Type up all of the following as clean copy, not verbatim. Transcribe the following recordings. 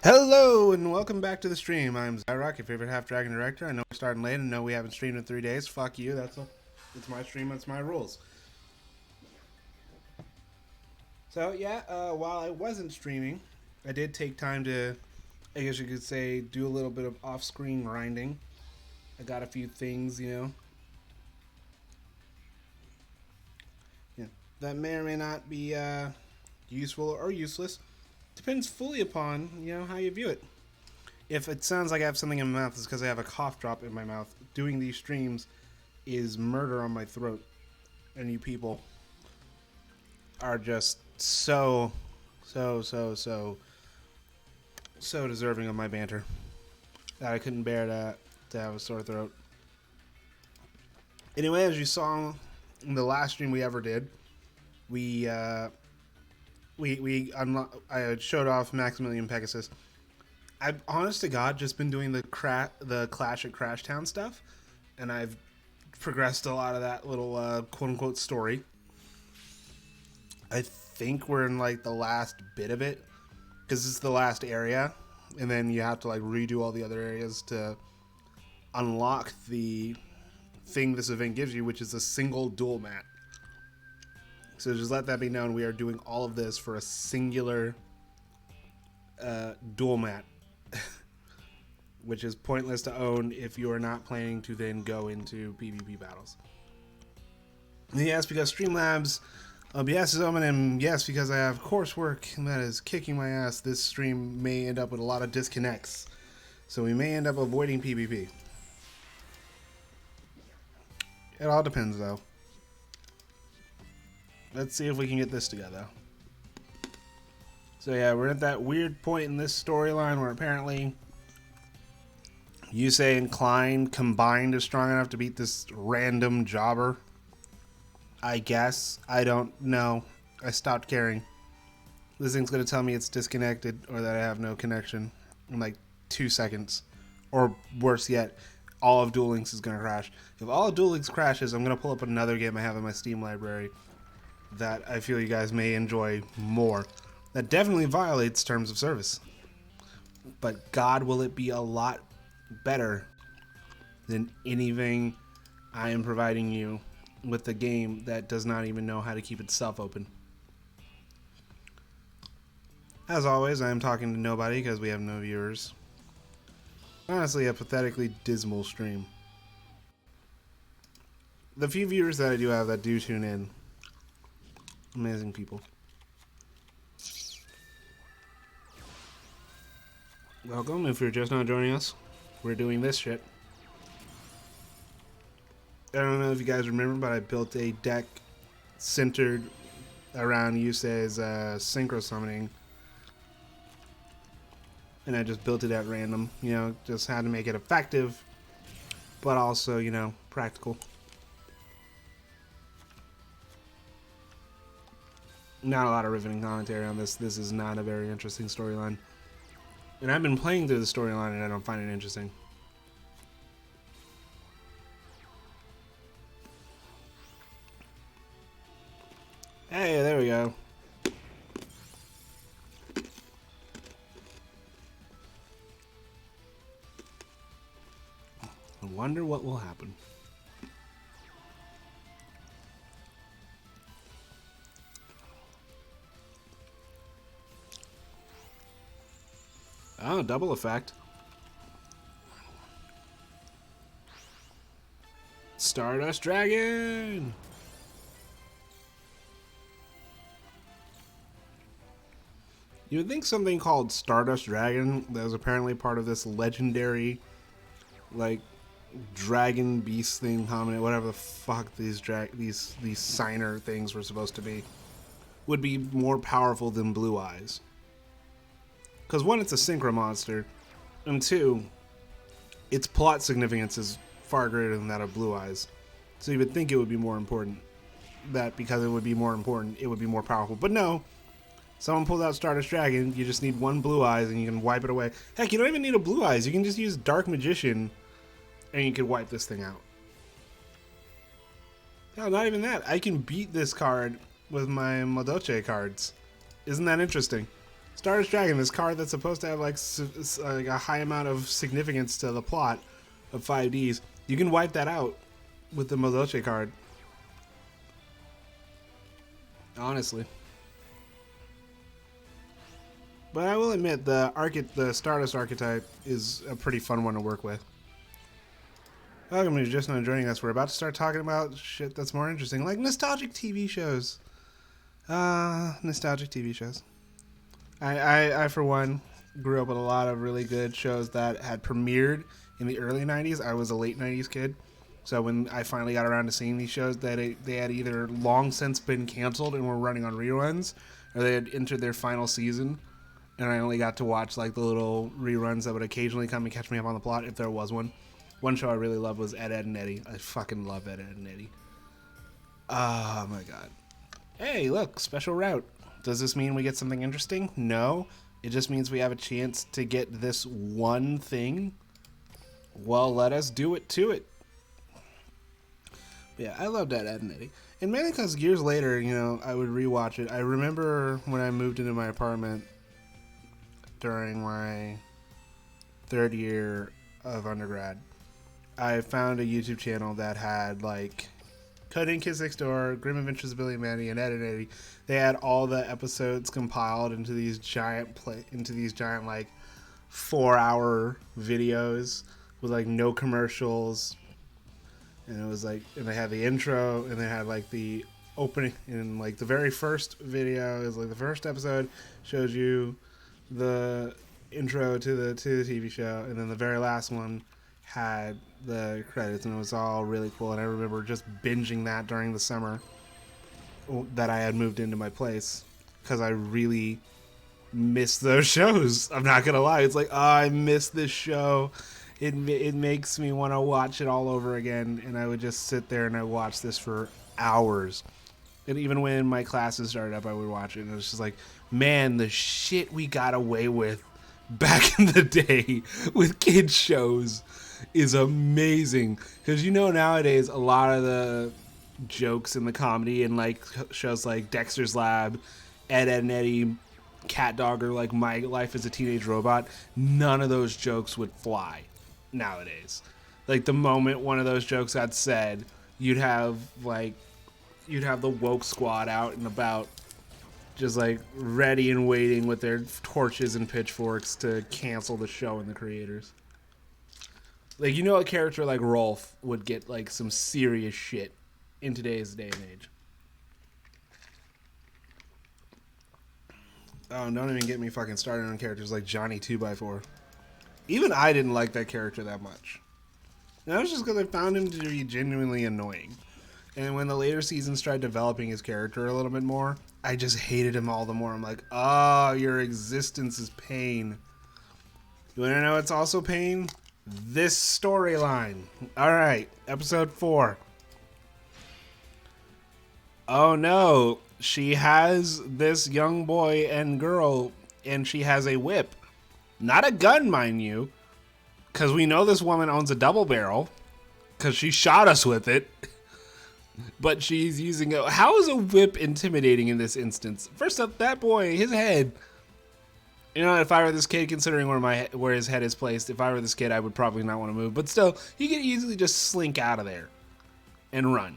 Hello and welcome back to the stream. I'm Zyrock, your favorite half dragon director. I know we're starting late and know we haven't streamed in 3 days. Fuck you. It's my stream. That's my rules. So yeah, while I wasn't streaming, I did take time to, I guess you could say, do a little bit of off-screen grinding. I got a few things, yeah, that may or may not be useful or useless. Depends fully upon how you view it. If it sounds like I have something in my mouth, it's because I have a cough drop in my mouth. Doing these streams is murder on my throat. And you people are just so deserving of my banter that I couldn't bear to have a sore throat. Anyway, as you saw in the last stream we ever did, I showed off Maximilian Pegasus. I've, honest to God, just been doing the Clash at Crashtown stuff, and I've progressed a lot of that little quote-unquote story. I think we're in, like, the last bit of it, because it's the last area, and then you have to, like, redo all the other areas to unlock the thing this event gives you, which is a single duel mat. So just let that be known, we are doing all of this for a singular duel mat. Which is pointless to own if you are not planning to then go into PvP battles. And yes, because Streamlabs OBS is open, and yes, because I have coursework that is kicking my ass, this stream may end up with a lot of disconnects. So we may end up avoiding PvP. It all depends, though. Let's see if we can get this together. So yeah, we're at that weird point in this storyline where apparently Yusei and Klein combined is strong enough to beat this random jobber. I guess. I don't know. I stopped caring. This thing's going to tell me it's disconnected or that I have no connection in like 2 seconds. Or worse yet, all of Duel Links is going to crash. If all of Duel Links crashes, I'm going to pull up another game I have in my Steam library that I feel you guys may enjoy more. That definitely violates terms of service. But God, will it be a lot better than anything I am providing you with a game that does not even know how to keep itself open. As always, I am talking to nobody because we have no viewers. Honestly, a pathetically dismal stream. The few viewers that I do have that do tune in, amazing people. Welcome if you're just not joining us. We're doing this shit. I don't know if you guys remember, but I built a deck centered around Yusei's synchro summoning. And I just built it at random. Just had to make it effective, but also, practical. Not a lot of riveting commentary on this. This is not a very interesting storyline. And I've been playing through the storyline and I don't find it interesting. Hey, there we go. I wonder what will happen. Oh, double effect. Stardust Dragon! You would think something called Stardust Dragon that was apparently part of this legendary, like, dragon beast thing, hominid, whatever the fuck these signer things were supposed to be, would be more powerful than Blue Eyes. Because one, it's a synchro monster, and two, its plot significance is far greater than that of Blue Eyes. So you would think it would be more important. That because it would be more important, it would be more powerful. But no, someone pulled out Stardust Dragon, you just need one Blue Eyes and you can wipe it away. Heck, you don't even need a Blue Eyes, you can just use Dark Magician and you can wipe this thing out. No, not even that. I can beat this card with my Madoche cards. Isn't that interesting? Stardust Dragon, this card that's supposed to have like a high amount of significance to the plot of 5Ds, you can wipe that out with the Mozoche card. Honestly. But I will admit, the Stardust archetype is a pretty fun one to work with. Welcome to just now joining us. We're about to start talking about shit that's more interesting, like nostalgic TV shows. Nostalgic TV shows. I for one, grew up with a lot of really good shows that had premiered in the early 90s. I was a late 90s kid. So when I finally got around to seeing these shows, they had either long since been canceled and were running on reruns, or they had entered their final season, and I only got to watch like the little reruns that would occasionally come and catch me up on the plot if there was one. One show I really loved was Ed, Edd and Eddy. I fucking love Ed, Edd and Eddy. Oh my god. Hey, look, special route. Does this mean we get something interesting? No. It just means we have a chance to get this one thing. Well, let us do it to it. Yeah, I loved Ed, Edd and Eddy. And mainly because years later, you know, I would rewatch it. I remember when I moved into my apartment during my third year of undergrad, I found a YouTube channel that had like Cody and Kids Next Door, Grim Adventures of Billy and Mandy, and Ed and Eddy. They had all the episodes compiled into these giant like 4-hour videos with like no commercials. And it was like, and they had the intro, and they had like the opening, and like the very first video is like the first episode shows you the intro to the TV show, and then the very last one had the credits, and it was all really cool. And I remember just binging that during the summer that I had moved into my place because I really missed those shows. I'm not gonna lie, it's like, oh, I missed this show. It makes me want to watch it all over again, and I would just sit there and I watch this for hours. And even when my classes started up, I would watch it, and it was just like, man, the shit we got away with back in the day with kids shows is amazing. Because you know, nowadays a lot of the jokes and the comedy in like shows like Dexter's Lab, Ed, Edd and Eddy, Cat Dog, or like My Life as a Teenage Robot, none of those jokes would fly nowadays. Like the moment one of those jokes got said, you'd have the woke squad out and about, just like ready and waiting with their torches and pitchforks to cancel the show and the creators. Like, you know, a character like Rolf would get like some serious shit in today's day and age. Oh, don't even get me fucking started on characters like Johnny 2x4. Even I didn't like that character that much. And that was just because I found him to be genuinely annoying. And when the later seasons tried developing his character a little bit more, I just hated him all the more. I'm like, oh, your existence is pain. You want to know what's also pain? This storyline. Alright, episode 4. Oh no, she has this young boy and girl, and she has a whip. Not a gun, mind you, because we know this woman owns a double barrel, because she shot us with it. But she's using it. How is a whip intimidating in this instance? First up, that boy, his head. You know, if I were this kid, considering where his head is placed, if I were this kid, I would probably not want to move. But still, he could easily just slink out of there and run.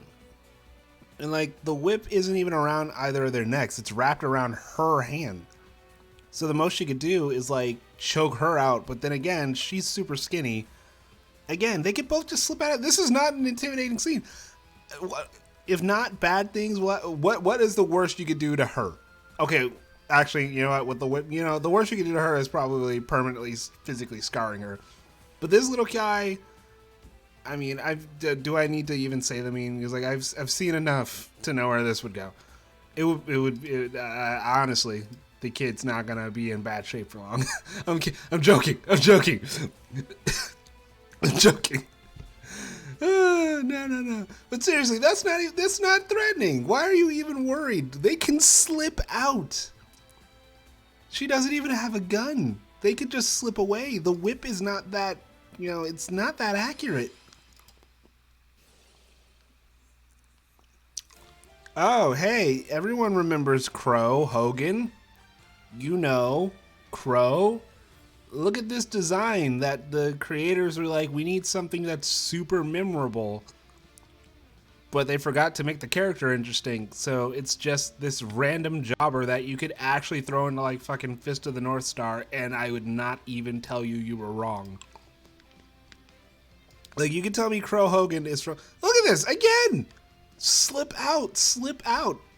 And like, the whip isn't even around either of their necks. It's wrapped around her hand. So the most she could do is like choke her out. But then again, she's super skinny. Again, they could both just slip out of. This is not an intimidating scene. If not bad things, what is the worst you could do to her? Okay, actually, you know what? With the whip, you know, the worst you could do to her is probably permanently physically scarring her. But this little guy, I mean, do I need to even say the mean? Because like I've seen enough to know where this would go. It would honestly, the kid's not gonna be in bad shape for long. I'm joking. I'm joking. No. But seriously, that's not threatening. Why are you even worried? They can slip out. She doesn't even have a gun. They could just slip away. The whip is not that, you know, it's not that accurate. Oh, hey, everyone remembers Crow Hogan. You know, Crow, look at this design that the creators were like, we need something that's super memorable. But they forgot to make the character interesting, so it's just this random jobber that you could actually throw into like fucking Fist of the North Star, and I would not even tell you you were wrong. Like, you can tell me Crow Hogan is from... Look at this, again! Slip out,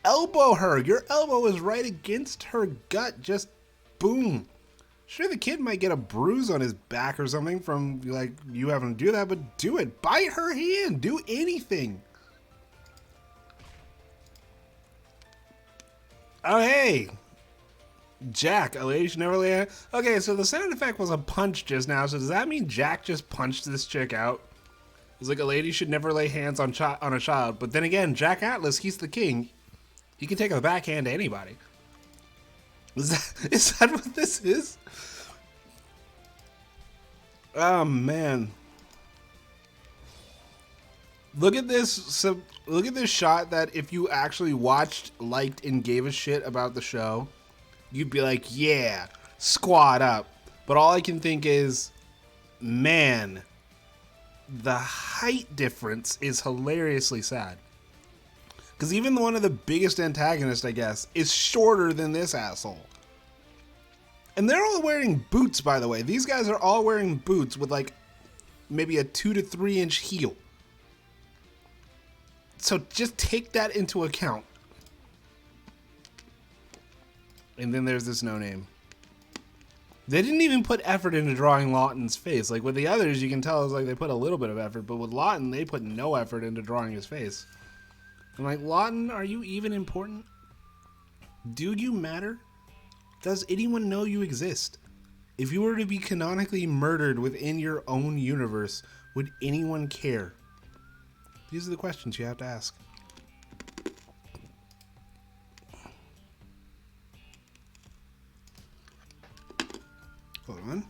elbow her. Your elbow is right against her gut, just boom. Sure, the kid might get a bruise on his back or something from, like, you having to do that, but do it. Bite her hand, do anything. Oh, hey, Jack, a lady should never lay a... Okay, so the sound effect was a punch just now, so does that mean Jack just punched this chick out? It's like a lady should never lay hands on a child, but then again, Jack Atlas, he's the king. He can take a backhand to anybody. Is that what this is? Oh, man. Look at this. So look at this shot that if you actually watched, liked, and gave a shit about the show, you'd be like, yeah, squad up. But all I can think is, man, the height difference is hilariously sad. Because even one of the biggest antagonists, I guess, is shorter than this asshole. And they're all wearing boots, by the way. These guys are all wearing boots with like maybe a 2 to 3 inch heel. So just take that into account. And then there's this no-name. They didn't even put effort into drawing Lawton's face. Like with the others, you can tell it's like they put a little bit of effort, but with Lawton, they put no effort into drawing his face. I'm like, Lawton, are you even important? Do you matter? Does anyone know you exist? If you were to be canonically murdered within your own universe, would anyone care? These are the questions you have to ask. Hold on.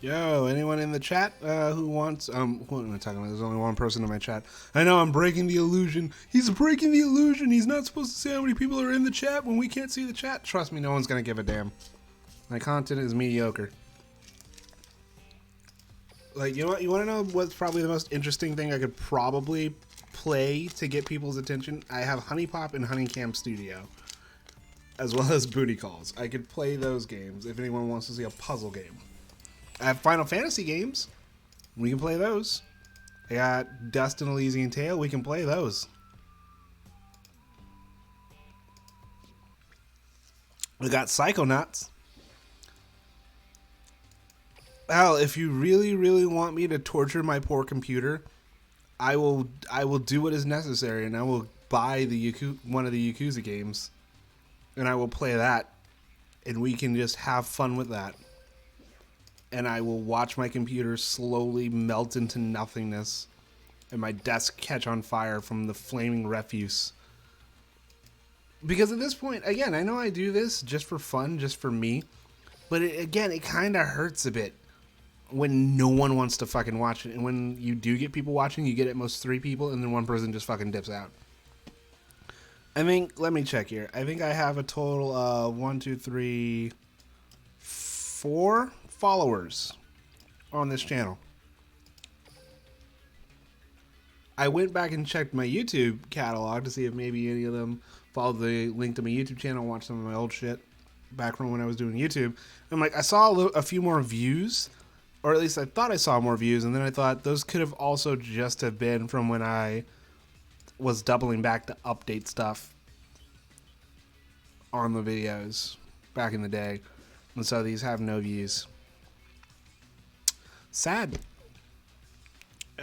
Yo, anyone in the chat who wants, who am I talking about? There's only one person in my chat. I know, I'm breaking the illusion. He's breaking the illusion. He's not supposed to say how many people are in the chat when we can't see the chat. Trust me, no one's going to give a damn. My content is mediocre. Like, you know what? You want to know what's probably the most interesting thing I could probably play to get people's attention? I have Honey Pop and Honeycam Studio, as well as Booty Calls. I could play those games if anyone wants to see a puzzle game. I have Final Fantasy games. We can play those. I got Dust and Elysian Tale. We can play those. We got Psychonauts. Hell, if you really, really want me to torture my poor computer, I will do what is necessary, and I will buy one of the Yakuza games, and I will play that, and we can just have fun with that. And I will watch my computer slowly melt into nothingness and my desk catch on fire from the flaming refuse. Because at this point, again, I know I do this just for fun, just for me, but again, it kind of hurts a bit when no one wants to fucking watch it. And when you do get people watching, you get at most 3 people, and then one person just fucking dips out. I think, let me check here. I think I have a total of 1, 2, 3, 4 followers on this channel. I went back and checked my YouTube catalog to see if maybe any of them followed the link to my YouTube channel and watched some of my old shit back from when I was doing YouTube. I'm like, I saw a few more views, or at least I thought I saw more views, and then I thought those could have also just have been from when I was doubling back to update stuff on the videos back in the day. And so these have no views. Sad.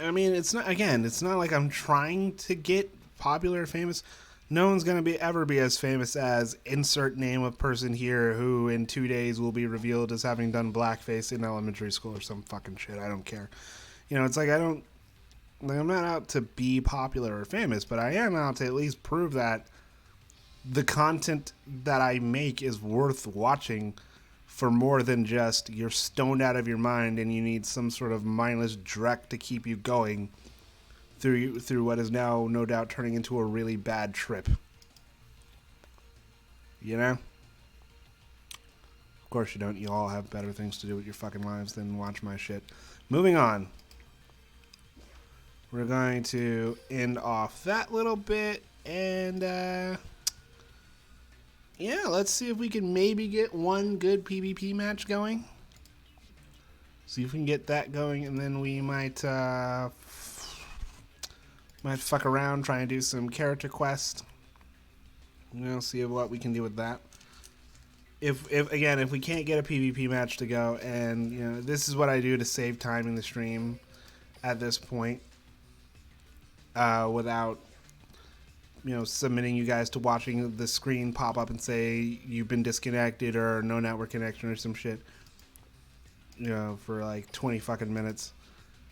I mean, it's not, again, it's not like I'm trying to get popular or famous. No one's going to ever be as famous as insert name of person here who in 2 days will be revealed as having done blackface in elementary school or some fucking shit. I don't care. You know, it's like I'm not out to be popular or famous, but I am out to at least prove that the content that I make is worth watching for more than just you're stoned out of your mind and you need some sort of mindless dreck to keep you going through what is now no doubt turning into a really bad trip. You know? Of course you don't. You all have better things to do with your fucking lives than watch my shit. Moving on. We're going to end off that little bit and yeah, let's see if we can maybe get one good PvP match going. See if we can get that going, and then we might fuck around, try and do some character quest. You know, see what we can do with that. If we can't get a PvP match to go, and you know, this is what I do to save time in the stream at this point, without, you know, submitting you guys to watching the screen pop up and say you've been disconnected or no network connection or some shit, you know, for like 20 fucking minutes.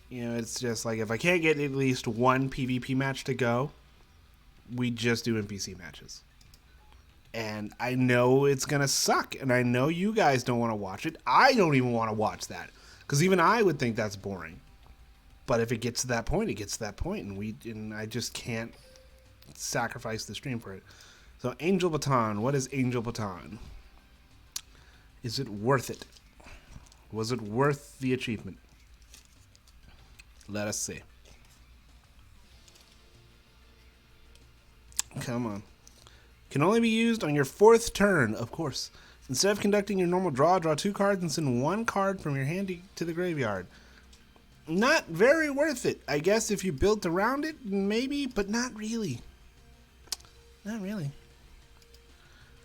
You know, it's just like, if I can't get at least one PvP match to go, we just do NPC matches. And I know it's gonna suck, and I know you guys don't want to watch it. I don't even want to watch that, because even I would think that's boring. But if it gets to that point, it gets to that point, and I just can't sacrifice the stream for it. So Angel Baton, what is Angel Baton? Is it worth it? Was it worth the achievement? Let us see. Come on. Can only be used on your 4th turn, of course. Instead of conducting your normal draw 2 cards and send 1 card from your hand to the graveyard. Not very worth it. I guess if you built around it, maybe, but not really. Not really.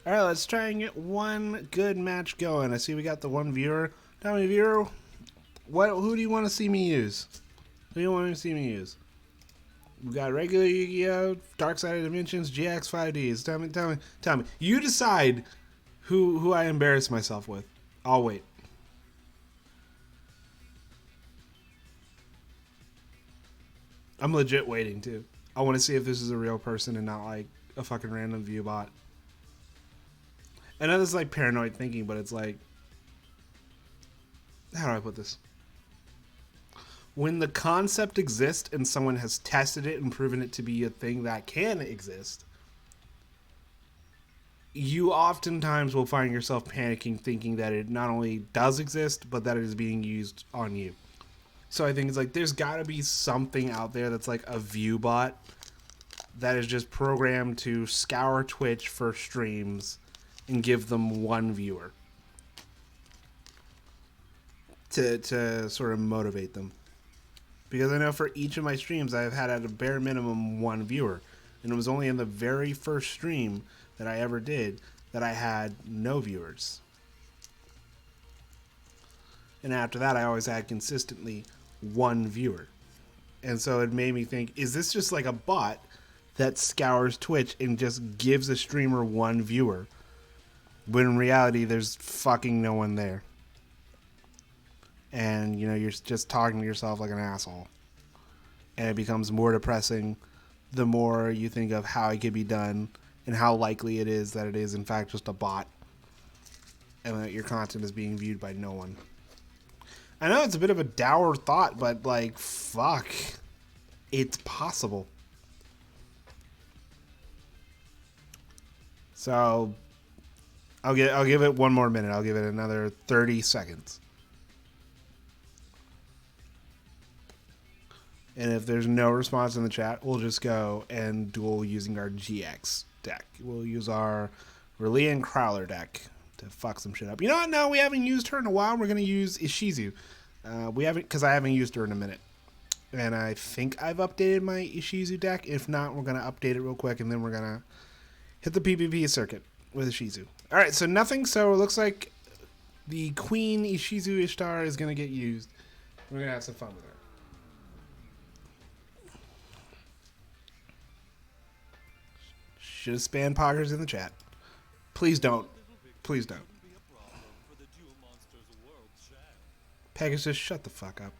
Alright, let's try and get one good match going. I see we got the one viewer. Tell me, viewer, who do you want to see me use? Who do you want to see me use? We got regular Yu-Gi-Oh!, Dark Side of Dimensions, GX 5Ds. Tell me. You decide who I embarrass myself with. I'll wait. I'm legit waiting, too. I want to see if this is a real person and not, like, a fucking random view bot. I know this is, like, paranoid thinking, but it's like... How do I put this? When the concept exists and someone has tested it and proven it to be a thing that can exist, you oftentimes will find yourself panicking, thinking that it not only does exist, but that it is being used on you. So I think it's like, there's got to be something out there that's like a view bot that is just programmed to scour Twitch for streams and give them one viewer to sort of motivate them. Because I know for each of my streams, I've had at a bare minimum one viewer. And it was only in the very first stream that I ever did that I had no viewers. And after that, I always had consistently one viewer. And so it made me think, is this just like a bot that scours Twitch and just gives a streamer one viewer? When in reality, there's fucking no one there. And, you know, you're just talking to yourself like an asshole. And it becomes more depressing the more you think of how it could be done and how likely it is that it is, in fact, just a bot. And that your content is being viewed by no one. I know it's a bit of a dour thought, but, like, fuck. It's possible. So, I'll give it one more minute. I'll give it another 30 seconds. And if there's no response in the chat, we'll just go and duel using our GX deck. We'll use our Reliant Crowler deck to fuck some shit up. You know what? No, we haven't used her in a while. We're going to use Ishizu. We haven't, because I haven't used her in a minute. And I think I've updated my Ishizu deck. If not, we're going to update it real quick, and then we're going to hit the PvP circuit with Ishizu. All right, so nothing. So it looks like the Queen Ishizu Ishtar is going to get used. We're going to have some fun with her. Should have spammed poggers in the chat. Please don't. Please don't. Pegasus, shut the fuck up.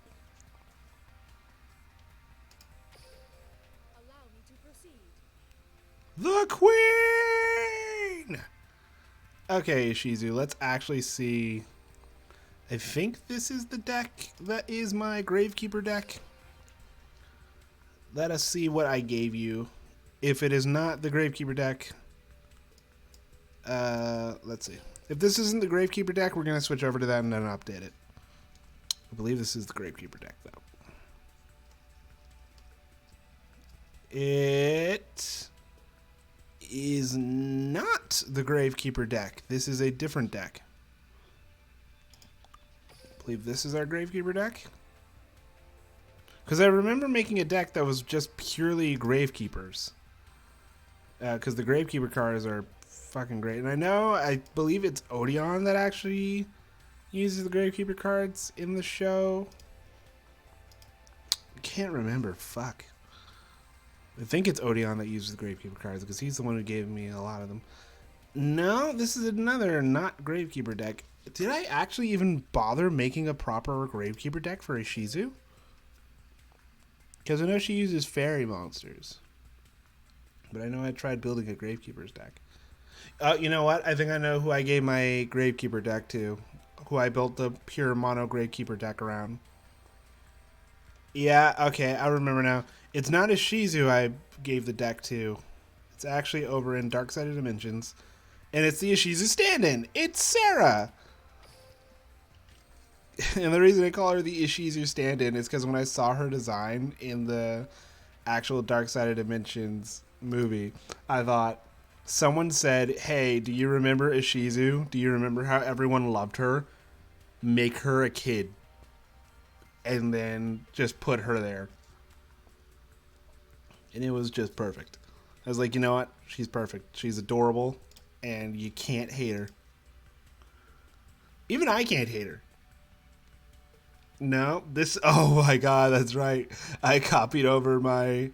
The Queen! Okay, Shizu, let's actually see. I think this is the deck that is my Gravekeeper deck. Let us see what I gave you. If it is not the Gravekeeper deck, let's see. If this isn't the Gravekeeper deck, we're going to switch over to that and then update it. I believe this is the Gravekeeper deck, though. It is not the Gravekeeper deck. This is a different deck. I believe this is our Gravekeeper deck. Because I remember making a deck that was just purely Gravekeepers. Because the Gravekeeper cards are fucking great. And I believe it's Odeon that actually uses the Gravekeeper cards in the show. I can't remember. Fuck. I think it's Odeon that uses the Gravekeeper cards because he's the one who gave me a lot of them. No, this is another not Gravekeeper deck. Did I actually even bother making a proper Gravekeeper deck for Ishizu? Because I know she uses fairy monsters. But I know I tried building a Gravekeeper's deck. You know what? I think I know who I gave my Gravekeeper deck to. Who I built the pure mono Gravekeeper deck around. Yeah, okay, I remember now. It's not Ishizu I gave the deck to. It's actually over in Dark Side of Dimensions. And it's the Ishizu stand-in. It's Sarah! And the reason I call her the Ishizu stand-in is because when I saw her design in the actual Dark Side of Dimensions movie, I thought, someone said, hey, do you remember Ishizu? Do you remember how everyone loved her? Make her a kid. And then just put her there. And it was just perfect. I was like, you know what? She's perfect. She's adorable. And you can't hate her. Even I can't hate her. No, this... Oh my god, that's right. I copied over my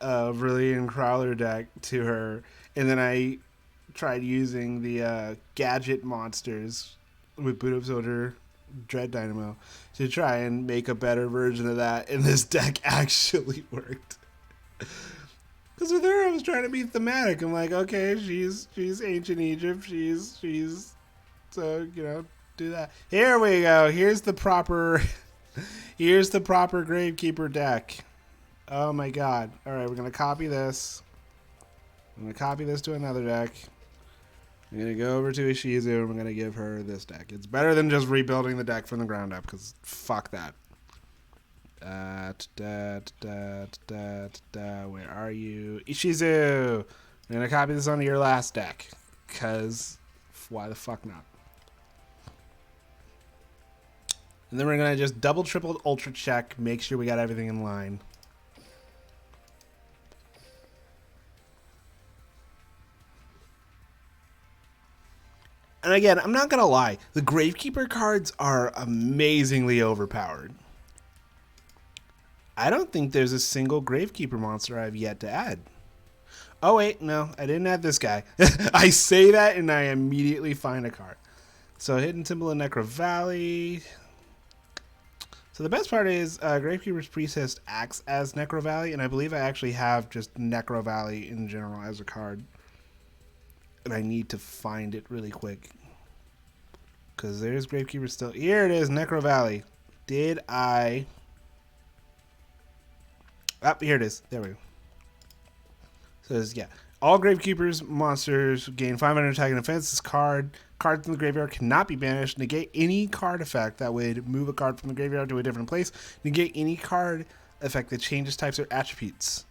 Brilliant Crawler deck to her. And then I tried using the gadget monsters with Boot Up Soldier, Dread Dynamo to try and make a better version of that. And this deck actually worked. Because with her, I was trying to be thematic. I'm like, okay, she's ancient Egypt. She's so, you know, do that. Here we go. Here's the proper Gravekeeper deck. Oh my god. All right, we're going to copy this. I'm going to copy this to another deck. I'm going to go over to Ishizu and we're going to give her this deck. It's better than just rebuilding the deck from the ground up because fuck that. Where are you? Ishizu! I'm going to copy this onto your last deck because why the fuck not? And then we're going to just double, triple, ultra check, make sure we got everything in line. And again, I'm not going to lie. The Gravekeeper cards are amazingly overpowered. I don't think there's a single Gravekeeper monster I've yet to add. Oh, wait. No, I didn't add this guy. I say that and I immediately find a card. So Hidden Temple in Necro Valley. So the best part is Gravekeeper's Priestess acts as Necro Valley. And I believe I actually have just Necro Valley in general as a card. And I need to find it really quick. Because there's Gravekeeper still. Here it is, Necro Valley. Did I... Oh, here it is. There we go. Says, yeah. All Gravekeeper's monsters gain 500 attack and defense. This card. Cards from the graveyard cannot be banished. Negate any card effect that would move a card from the graveyard to a different place. Negate any card effect that changes types or attributes.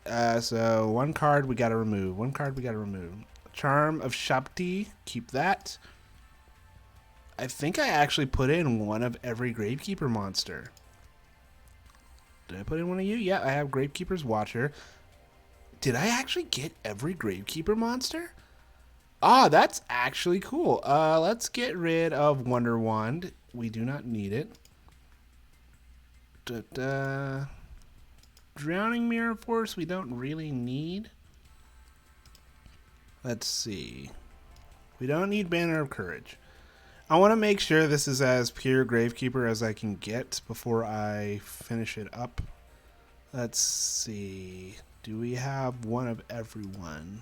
So one card we gotta remove. One card we gotta remove. Charm of Shabti. Keep that. I think I actually put in one of every Gravekeeper monster. Did I put in one of you? Yeah, I have Gravekeeper's Watcher. Did I actually get every Gravekeeper monster? Ah, that's actually cool. Let's get rid of Wonder Wand. We do not need it. Drowning Mirror Force we don't really need. Let's see. We don't need Banner of Courage. I want to make sure this is as pure Gravekeeper as I can get before I finish it up. Let's see. Do we have one of everyone?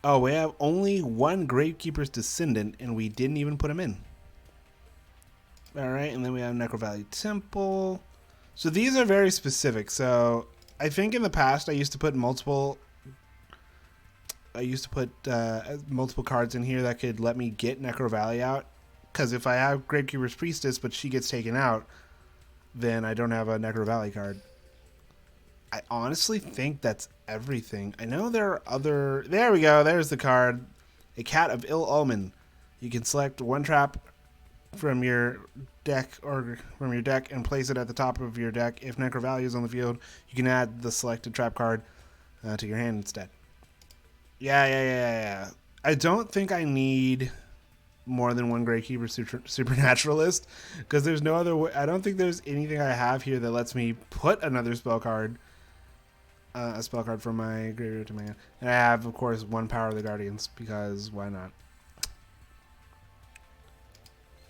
Oh, we have only one Gravekeeper's Descendant, and we didn't even put him in. Alright, and then we have Necro Valley Temple. So these are very specific. So I think in the past I used to put multiple cards in here that could let me get Necro Valley out. Because if I have Gravekeeper's Priestess, but she gets taken out, then I don't have a Necro Valley card. I honestly think that's everything. I know there are other... There we go. There's the card. A Cat of Ill Omen. You can select one trap from your deck and place it at the top of your deck. If Necro Valley is on the field, you can add the selected trap card to your hand instead. Yeah. I don't think I need more than one Gravekeeper Supernaturalist, because there's no other way. I don't think there's anything I have here that lets me put another spell card, a spell card from my graveyard to my hand. And I have, of course, one Power of the Guardians, because why not?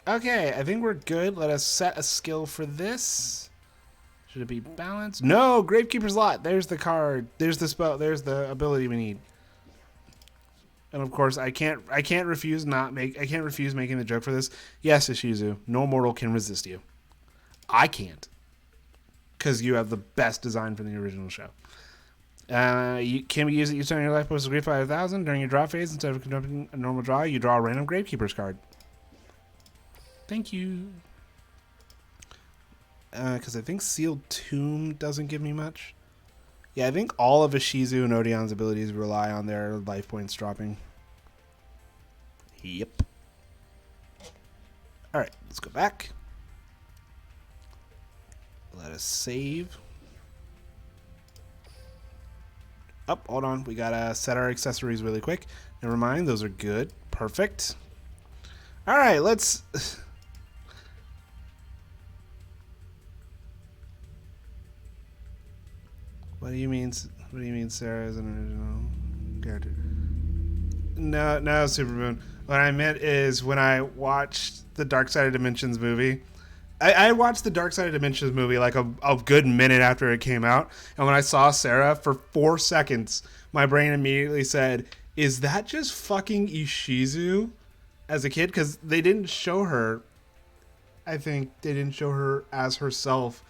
Okay, I think we're good. Let us set a skill for this. Should it be balanced? No, Gravekeeper's Lot. There's the card. There's the spell. There's the ability we need. And of course, I can't refuse making the joke for this. Yes, Ishizu, no mortal can resist you. I can't, because you have the best design from the original show. You can be used at each time your life post a Grief 5000 during your draw phase. Instead of conducting a normal draw, you draw a random Gravekeeper's card. Thank you. Because I think Sealed Tomb doesn't give me much. Yeah, I think all of Ishizu and Odeon's abilities rely on their life points dropping. Yep. Alright, let's go back. Let us save. Oh, hold on. We gotta set our accessories really quick. Never mind, those are good. Perfect. Alright, let's... What do you mean Sarah is an original character? No, Supermoon. What I meant is when I watched the Dark Side of Dimensions movie, I watched the Dark Side of Dimensions movie like a good minute after it came out, and when I saw Sarah for 4 seconds, my brain immediately said, is that just fucking Ishizu as a kid? Because they didn't show her, I think they didn't show her as herself.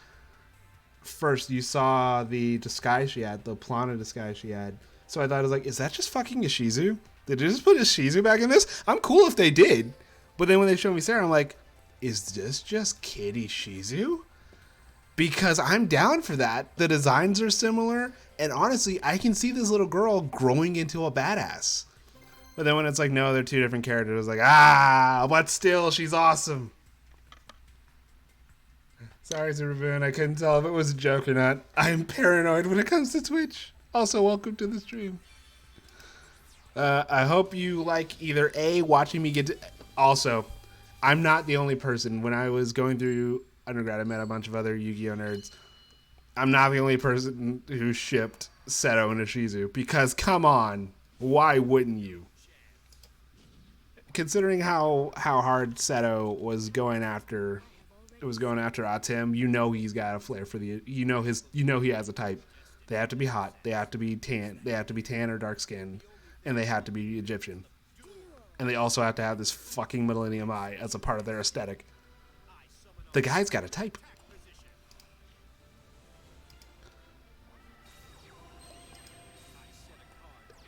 First, you saw the disguise she had, the Plana disguise she had. So I thought, I was like, is that just fucking Ishizu? Did they just put Ishizu back in this? I'm cool if they did. But then when they showed me Sarah, I'm like, is this just Kid Ishizu? Because I'm down for that. The designs are similar. And honestly, I can see this little girl growing into a badass. But then when it's like, no, they're two different characters, it's like, but still, she's awesome. Sorry, Supermoon, I couldn't tell if it was a joke or not. I'm paranoid when it comes to Twitch. Also, welcome to the stream. I hope you like either A, watching me get to... Also, I'm not the only person. When I was going through undergrad, I met a bunch of other Yu-Gi-Oh! Nerds. I'm not the only person who shipped Seto and Ishizu. Because, come on, why wouldn't you? Considering how hard Seto was going after... It was going after Atem. You know he's got a flair for the. You know he has a type. They have to be hot. They have to be tan. They have to be tan or dark skinned, and they have to be Egyptian. And they also have to have this fucking Millennium Eye as a part of their aesthetic. The guy's got a type.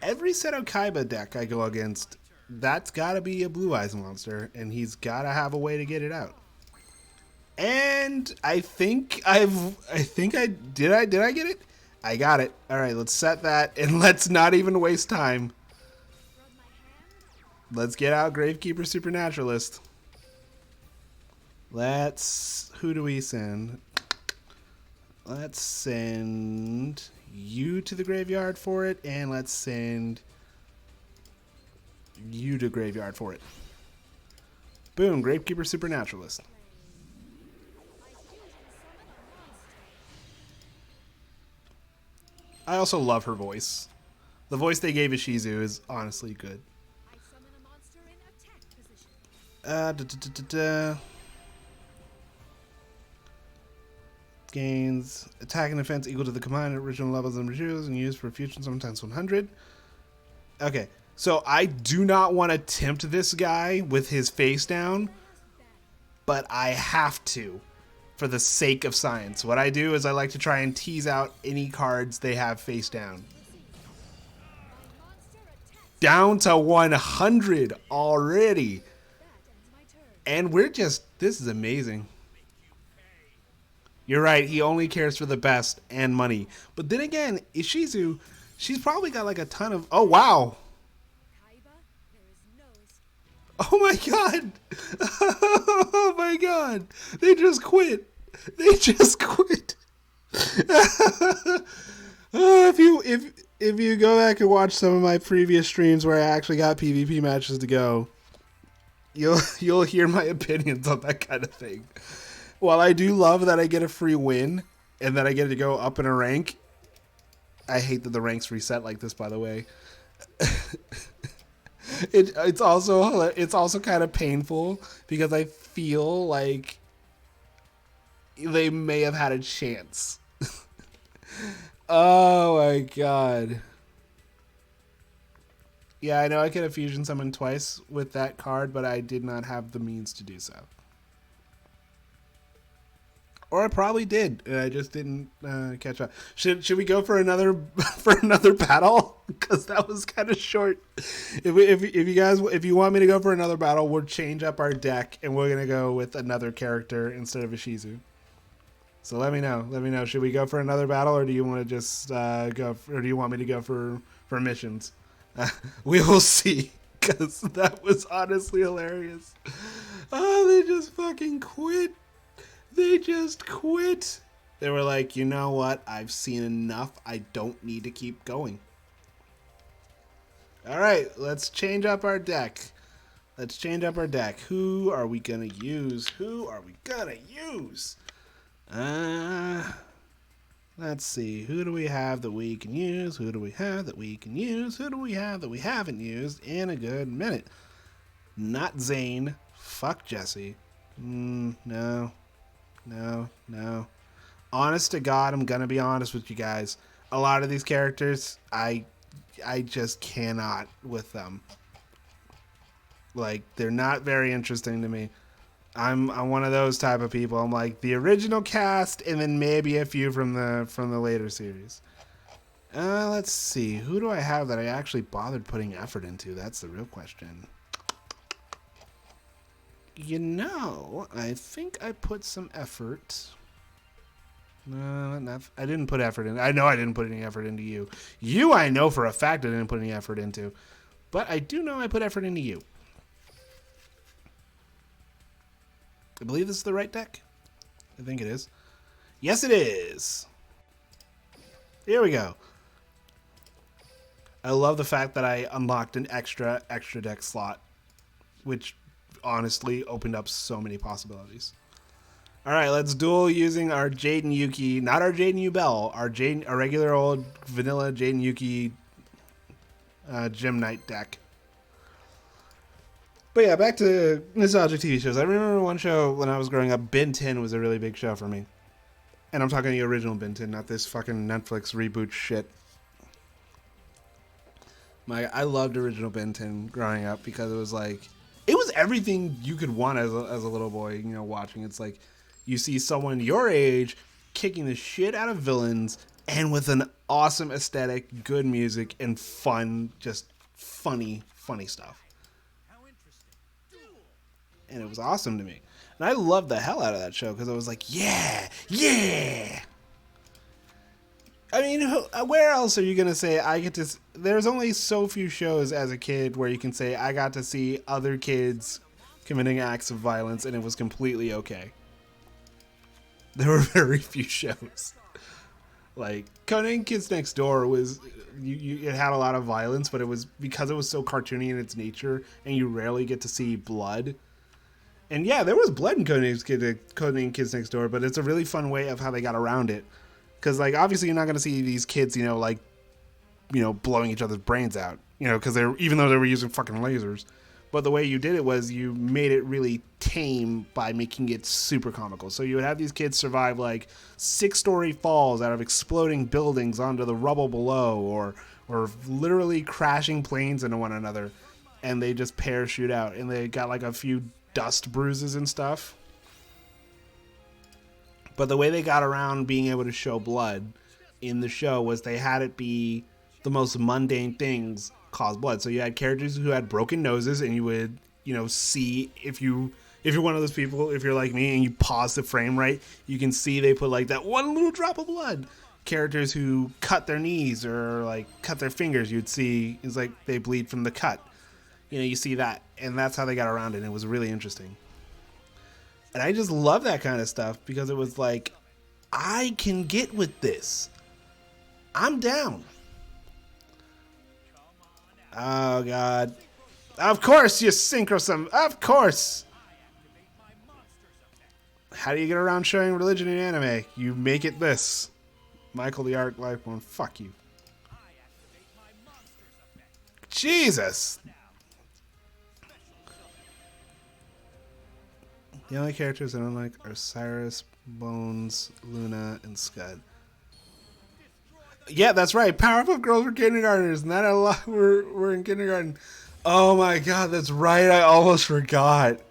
Every Seto Kaiba deck I go against, that's got to be a Blue Eyes monster, and he's got to have a way to get it out. And I think I did I get it? I got it. All right, let's set that and let's not even waste time. Let's get out Gravekeeper Supernaturalist. Who do we send? Let's send you to the graveyard for it, and let's send you to graveyard for it. Boom, Gravekeeper Supernaturalist. I also love her voice. The voice they gave Ishizu is honestly good. Gains attack and defense equal to the combined original levels and materials and used for fusion sometimes 100. Okay, So I do not want to tempt this guy with his face down, but I have to for the sake of science. What I do is I like to try and tease out any cards they have face down. Down to 100 already. And we're just, this is amazing. You're right, he only cares for the best and money. But then again, Ishizu, she's probably got like a ton of, oh wow. Oh my god. Oh my god. They just quit. They just quit. If you go back and watch some of my previous streams where I actually got PvP matches to go, you'll hear my opinions on that kind of thing. While I do love that I get a free win and that I get to go up in a rank, I hate that the ranks reset like this, by the way. It's also kind of painful because I feel like they may have had a chance. Oh my god. Yeah, I know I could have fusion summoned twice with that card, but I did not have the means to do so. Or I probably did, and I just didn't catch up. Should we go for another battle? Because that was kind of short. If you want me to go for another battle, we'll change up our deck, and we're gonna go with another character instead of Ishizu. So let me know. Let me know. Should we go for another battle, or do you want to just go? Or do you want me to go for missions? We will see. Because that was honestly hilarious. Oh, they just fucking quit. They just quit. They were like, you know what? I've seen enough. I don't need to keep going. All right, let's change up our deck. Let's change up our deck. Who are we going to use? Who are we going to use? Let's see. Who do we have that we can use? Who do we have that we can use? Who do we have that we haven't used in a good minute? Not Zane. Fuck Jesse. No. No. Honest to God, I'm gonna be honest with you guys. A lot of these characters, I just cannot with them. Like, they're not very interesting to me. I'm one of those type of people. I'm like the original cast, and then maybe a few from the later series. Let's see. Who do I have that I actually bothered putting effort into? That's the real question. You know, I think I put some effort. No, I didn't put effort in. I know I didn't put any effort into you. You, I know for a fact I didn't put any effort into. But I do know I put effort into you. I believe this is the right deck. I think it is. Yes, it is. Here we go. I love the fact that I unlocked an extra deck slot, which honestly opened up so many possibilities. All right, let's duel using our Jaden Yuki, not our Jaden Ubel, our regular old vanilla Jaden Yuki Gym Knight deck. But yeah, back to nostalgic TV shows. I remember one show when I was growing up, Ben 10 was a really big show for me. And I'm talking the original Ben 10, not this fucking Netflix reboot shit. I loved original Ben 10 growing up because it was like, it was everything you could want as a little boy, you know, watching. It's like you see someone your age kicking the shit out of villains and with an awesome aesthetic, good music, and fun, just funny stuff. And it was awesome to me. And I loved the hell out of that show because I was like, yeah. I mean, where else are you going to say I get to... There's only so few shows as a kid where you can say I got to see other kids committing acts of violence and it was completely okay. There were very few shows. Like, Conan Kids Next Door was... it had a lot of violence, but it was because it was so cartoony in its nature and you rarely get to see blood. And yeah, there was blood in Conan Kids Next Door, but it's a really fun way of how they got around it. Because, like, obviously you're not going to see these kids, you know, like, you know, blowing each other's brains out, you know, because even though they were using fucking lasers. But the way you did it was you made it really tame by making it super comical. So you would have these kids survive, like, 6-story falls out of exploding buildings onto the rubble below, or or literally crashing planes into one another, and they just parachute out, and they got like a few dust bruises and stuff. But the way they got around being able to show blood in the show was they had it be the most mundane things cause blood. So you had characters who had broken noses, and you would, see if you're one of those people, if you're like me and you pause the frame right, you can see they put like that one little drop of blood. Characters who cut their knees or like cut their fingers, you'd see it's like they bleed from the cut. You see that, and that's how they got around it. And it was really interesting. And I just love that kind of stuff because it was like, I can get with this. I'm down. Oh, God. Of course you synchro some. Of course. How do you get around showing religion in anime? You make it this. Michael the Arc Life one. Fuck you. Jesus. The only characters I don't like are Cyrus, Bones, Luna, and Scud. Yeah, that's right. Powerpuff Girls were kindergartners, and that a lot were in kindergarten. Oh my God, that's right. I almost forgot.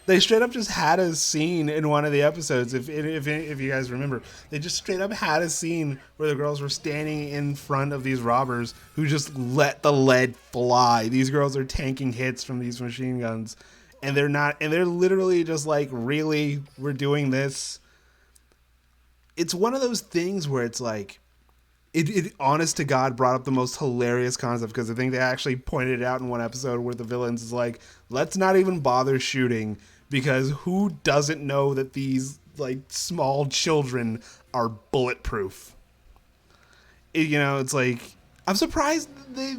They straight up just had a scene in one of the episodes. If you guys remember, they just straight up had a scene where the girls were standing in front of these robbers who just let the lead fly. These girls are tanking hits from these machine guns. And they're literally just like, really, we're doing this. It's one of those things where it's like, it honest to God brought up the most hilarious concept, because I think they actually pointed it out in one episode where the villains is like, let's not even bother shooting, because who doesn't know that these like small children are bulletproof? It's like, I'm surprised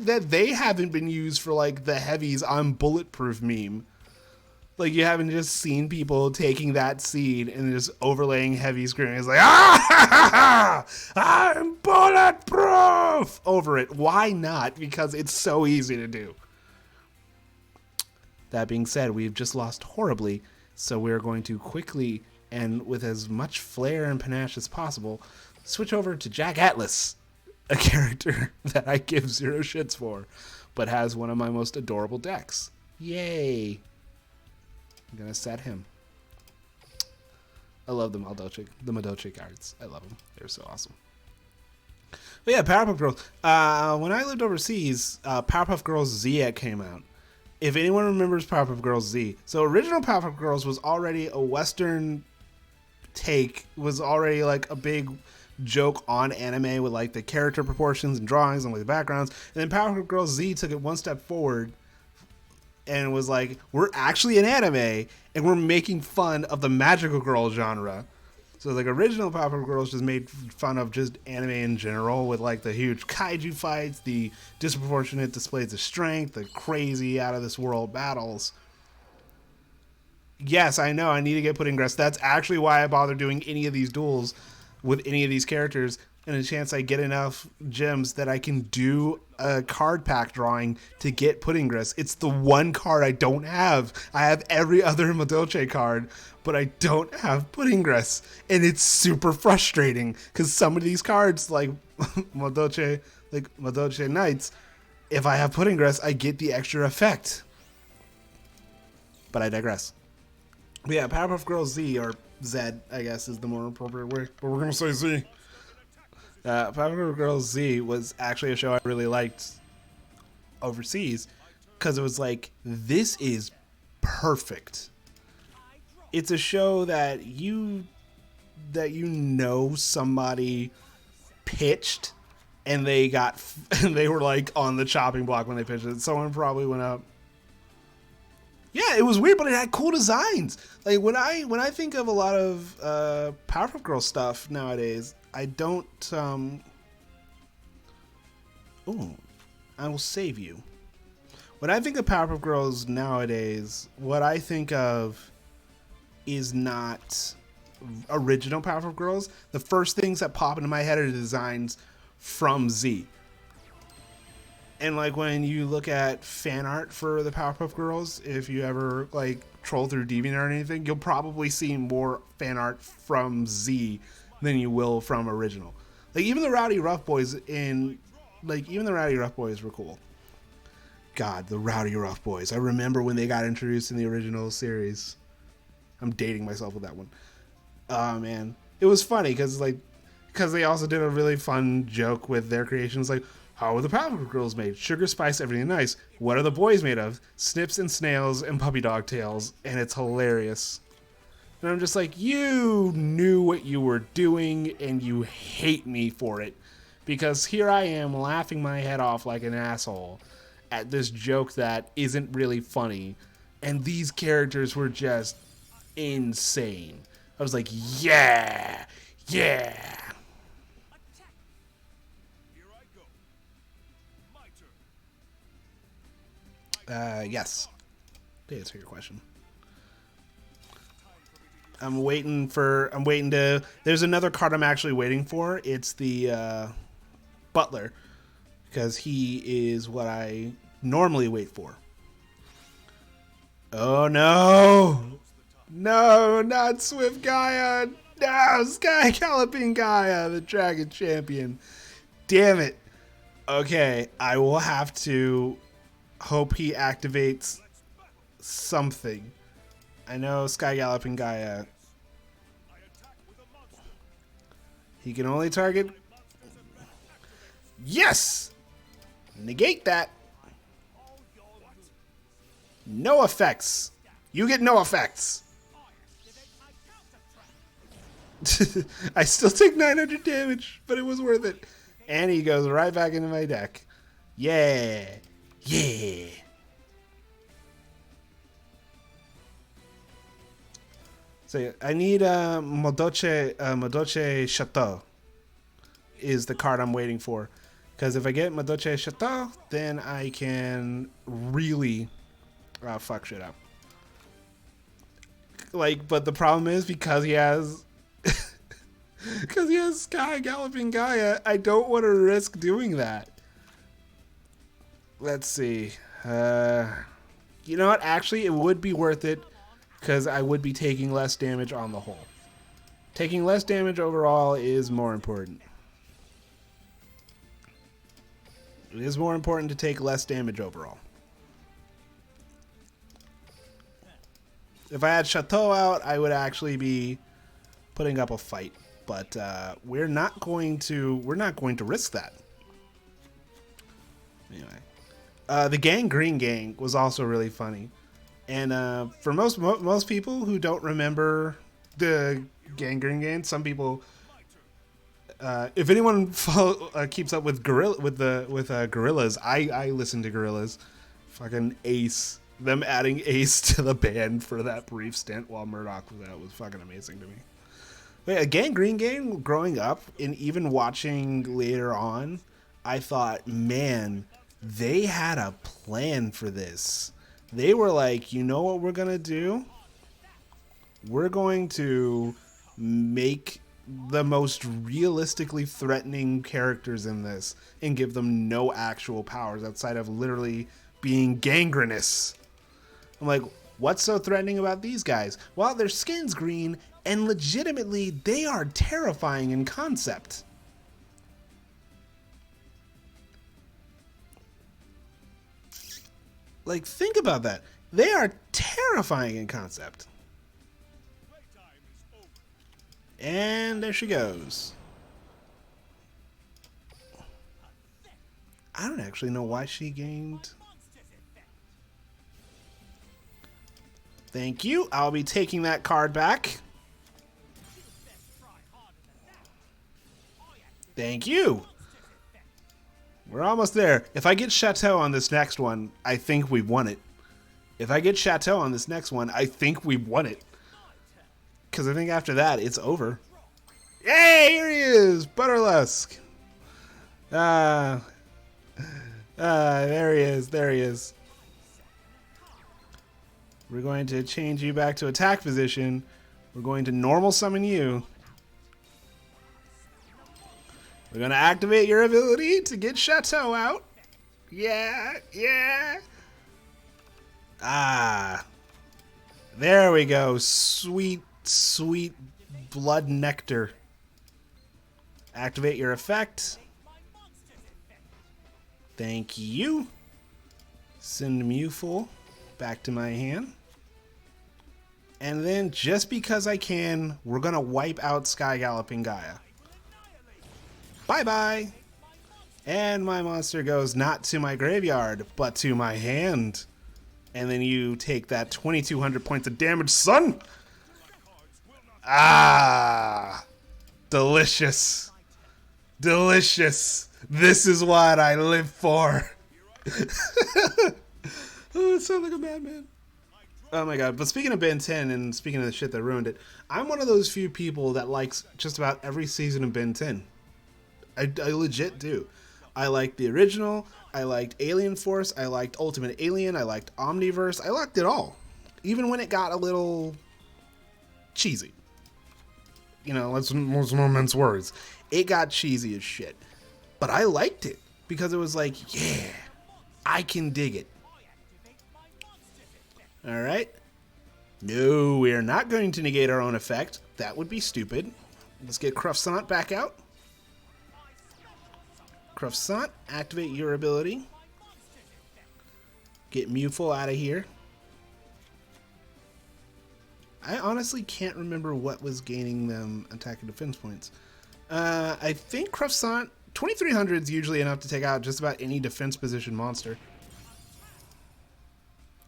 that they haven't been used for like the heavies I'm bulletproof meme. Like, you haven't just seen people taking that seed and just overlaying heavy screaming. It's like, I'm bulletproof over it. Why not? Because it's so easy to do. That being said, we've just lost horribly, so we're going to quickly, and with as much flair and panache as possible, switch over to Jack Atlas, a character that I give zero shits for, but has one of my most adorable decks. Yay! I'm gonna set him. I love the Madoche cards. I love them. They're so awesome. But yeah, Powerpuff Girls. When I lived overseas, Powerpuff Girls Z came out. If anyone remembers Powerpuff Girls Z, so original Powerpuff Girls was already a Western take, was already like a big joke on anime with like the character proportions and drawings and like the backgrounds. And then Powerpuff Girls Z took it one step forward and was like, we're actually an anime, and we're making fun of the magical girl genre. So like original Powerpuff Girls just made fun of just anime in general, with like the huge kaiju fights, the disproportionate displays of strength, the crazy out of this world battles. Yes, I know, I need to get Pudding Grass. That's actually why I bother doing any of these duels with any of these characters, and a chance I get enough gems that I can do a card pack drawing to get Pudding Grist. It's the one card I don't have. I have every other Madoche card, but I don't have Pudding Grist. And it's super frustrating, because some of these cards, like Madoche Knights, if I have Pudding Grist, I get the extra effect. But I digress. But yeah, Powerpuff Girls Z, or Z, I guess is the more appropriate way, but we're going to say Z. Powerpuff Girls Z was actually a show I really liked overseas, because it was like, this is perfect. It's a show that somebody pitched, and they were like on the chopping block when they pitched it. Someone probably went up. Yeah, it was weird, but it had cool designs. Like when I think of a lot of Powerpuff Girls stuff nowadays, I don't. I will save you. When I think of Powerpuff Girls nowadays, what I think of is not original Powerpuff Girls. The first things that pop into my head are the designs from Z. And like when you look at fan art for the Powerpuff Girls, if you ever like troll through DeviantArt or anything, you'll probably see more fan art from Z than you will from original. Like even the Rowdy Rough Boys in like, even the Rowdy Rough Boys were cool. God, the Rowdy Rough Boys. I remember when they got introduced in the original series. I'm dating myself with that one. Oh, man. It was funny because they also did a really fun joke with their creations. Like, how are the Powerpuff Girls made? Sugar, spice, everything nice. What are the boys made of? Snips and snails and puppy dog tails. And it's hilarious. And I'm just like, you knew what you were doing and you hate me for it. Because here I am laughing my head off like an asshole at this joke that isn't really funny. And these characters were just insane. I was like, yeah, yeah. Yes. To answer your question. I'm waiting to, there's another card I'm actually waiting for. It's the Butler. Because he is what I normally wait for. Oh no! No, not Swift Gaia! No, Sky Galloping Gaia, the Dragon Champion. Damn it. Okay, I will have to hope he activates something. I know Sky Galloping Gaia. He can only target... Yes! Negate that. No effects. You get no effects. I still take 900 damage, but it was worth it. And he goes right back into my deck. Yeah. Yeah. So I need Modoche Chateau is the card I'm waiting for. Because if I get Modoche Chateau, then I can really fuck shit up. Like, but the problem is because he has Sky Galloping Gaia, I don't want to risk doing that. Let's see. You know what? Actually, it would be worth it because I would be taking less damage on the whole. Taking less damage overall is more important. It is more important to take less damage overall. If I had Chateau out, I would actually be putting up a fight. But we're not going to risk that. Anyway, the Gangrene Gang was also really funny, and for most people who don't remember the Gangrene Gang, some people. If anyone keeps up with Gorillas, I listen to Gorillas. Fucking ace. Them adding Ace to the band for that brief stint while Murdoch was out was fucking amazing to me. But yeah, Gangrene Gang, growing up and even watching later on, I thought, man, they had a plan for this. They were like, you know what we're going to do? We're going to make the most realistically threatening characters in this and give them no actual powers outside of literally being gangrenous. I'm like, what's so threatening about these guys? Well, their skin's green and legitimately they are terrifying in concept. Like, think about that. They are terrifying in concept. And there she goes. I don't actually know why she gained. Thank you. I'll be taking that card back. Thank you. We're almost there. If I get Chateau on this next one, I think we've won it. If I get Chateau on this next one, I think we've won it. Because I think after that, it's over. Yay! Here he is! Butterlusk! There he is. There he is. We're going to change you back to attack position. We're going to normal summon you. We're going to activate your ability to get Chateau out. Yeah, yeah. Ah. There we go. Sweet, sweet blood nectar. Activate your effect. Thank you. Send Mewful back to my hand. And then, just because I can, we're going to wipe out Sky Galloping Gaia. Bye-bye. And my monster goes not to my graveyard, but to my hand. And then you take that 2,200 points of damage, son. Ah. Delicious. Delicious. This is what I live for. Oh, it sounds like a madman. Oh my god. But speaking of Ben 10 and speaking of the shit that ruined it, I'm one of those few people that likes just about every season of Ben 10. I legit do. I liked the original. I liked Alien Force. I liked Ultimate Alien. I liked Omniverse. I liked it all. Even when it got a little cheesy. You know, let's no mince words. It got cheesy as shit. But I liked it because it was like, yeah, I can dig it. All right. No, we are not going to negate our own effect. That would be stupid. Let's get Croissant back out. Croissant, activate your ability. Get Mewful out of here. I honestly can't remember what was gaining them attack and defense points. I think Croissant, 2,300 is usually enough to take out just about any defense position monster.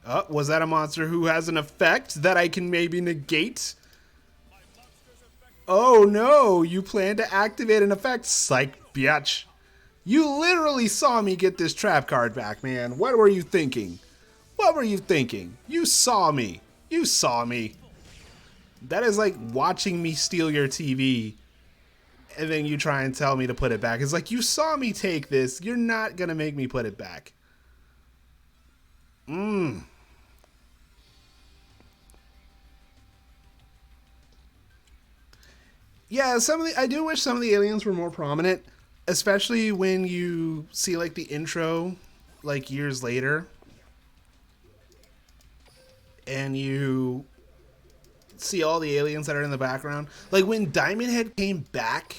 Oh, was that a monster who has an effect that I can maybe negate? Oh no, you plan to activate an effect? Psych, biatch. You literally saw me get this trap card back, man. What were you thinking? What were you thinking? You saw me. You saw me. That is like watching me steal your TV and then you try and tell me to put it back. It's like, you saw me take this. You're not going to make me put it back. Yeah, I do wish some of the aliens were more prominent, especially when you see like the intro like years later and you see all the aliens that are in the background. Like when Diamond Head came back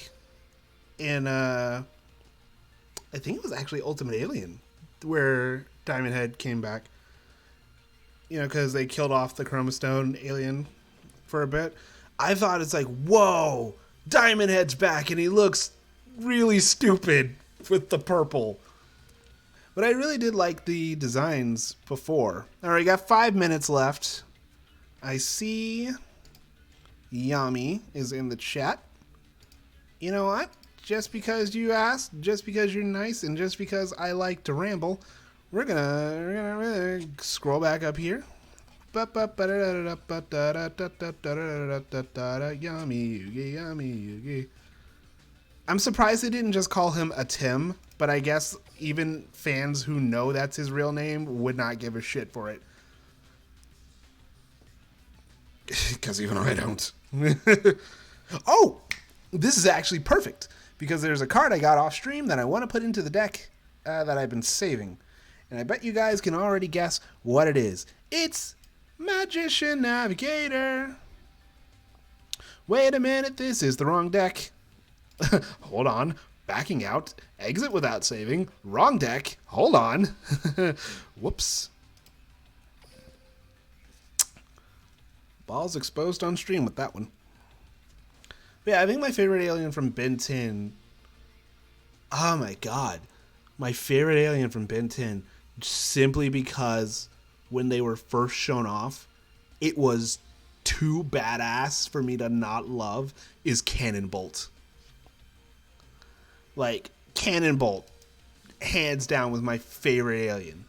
in I think it was actually Ultimate Alien where Diamond Head came back. You know, because they killed off the Chromastone alien for a bit. I thought it's like, whoa, Diamond Head's back and he looks really stupid with the purple. But I really did like the designs before. All right, got 5 minutes left. I see Yami is in the chat. You know what? Just because you asked, just because you're nice, and just because I like to ramble, we're gonna scroll back up here. Yami. I'm surprised they didn't just call him a Tim, but I guess even fans who know that's his real name would not give a shit for it. Because even I don't. Oh, this is actually perfect because there's a card I got off stream that I want to put into the deck that I've been saving. And I bet you guys can already guess what it is. It's Magician Navigator. Wait a minute, this is the wrong deck. Hold on. Backing out. Exit without saving. Wrong deck. Hold on. Whoops. Balls exposed on stream with that one. But yeah, I think my favorite alien from Ben 10. Oh my god. My favorite alien from Ben 10. Simply because when they were first shown off, it was too badass for me to not love, is Cannonbolt. Like, Cannonbolt, hands down, was my favorite alien.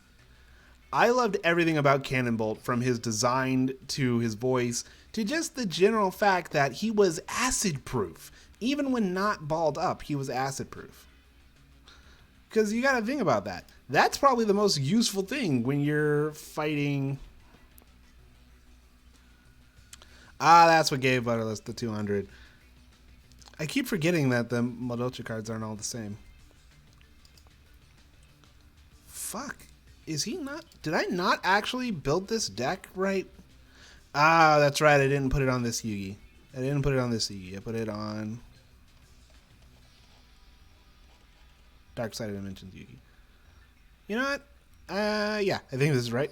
I loved everything about Cannonbolt, from his design to his voice to just the general fact that he was acid proof. Even when not balled up, he was acid proof. Because you gotta think about that. That's probably the most useful thing when you're fighting. Ah, that's what gave Butterless the 200. I keep forgetting that the Madolcha cards aren't all the same. Fuck. Is he not? Did I not actually build this deck right? Ah, that's right. I didn't put it on this Yugi. I put it on Dark Side of Dimensions Yugi. You know what? Yeah, I think this is right.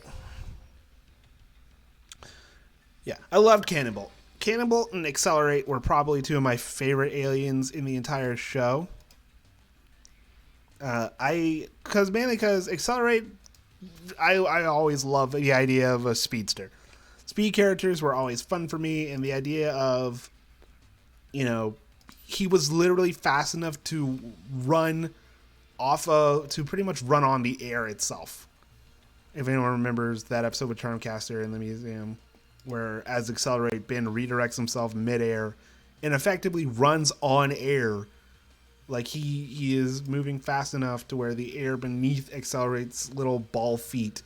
Yeah, I loved Cannonbolt. Cannonbolt and Accelerate were probably two of my favorite aliens in the entire show. Because Accelerate, I always love the idea of a speedster. Speed characters were always fun for me, and the idea of, you know, he was literally fast enough to run to pretty much run on the air itself. If anyone remembers that episode with Charmcaster in the museum, where as Accelerate, Ben redirects himself midair and effectively runs on air. Like he is moving fast enough to where the air beneath Accelerate's little ball feet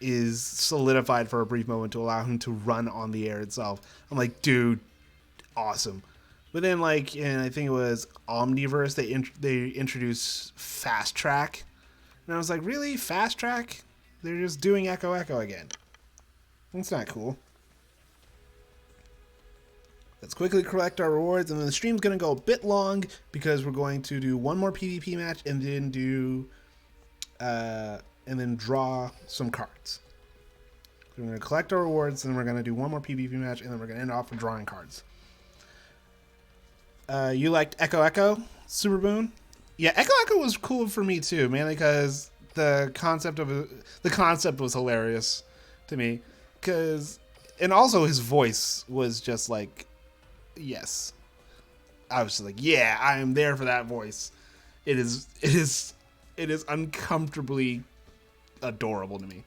is solidified for a brief moment to allow him to run on the air itself. I'm like, dude, awesome. But then, like, and I think it was Omniverse, they introduced Fast Track, and I was like, really, Fast Track? They're just doing Echo Echo again. That's not cool. Let's quickly collect our rewards, and then the stream's going to go a bit long because we're going to do one more PvP match and then draw some cards. So we're going to collect our rewards, and then we're going to do one more PvP match, and then we're going to end off with drawing cards. You liked Echo Echo, Super Boon? Yeah, Echo Echo was cool for me too, mainly because the concept was hilarious to me. And also his voice was just like, yes. I was just like, yeah, I am there for that voice. It is uncomfortably adorable to me.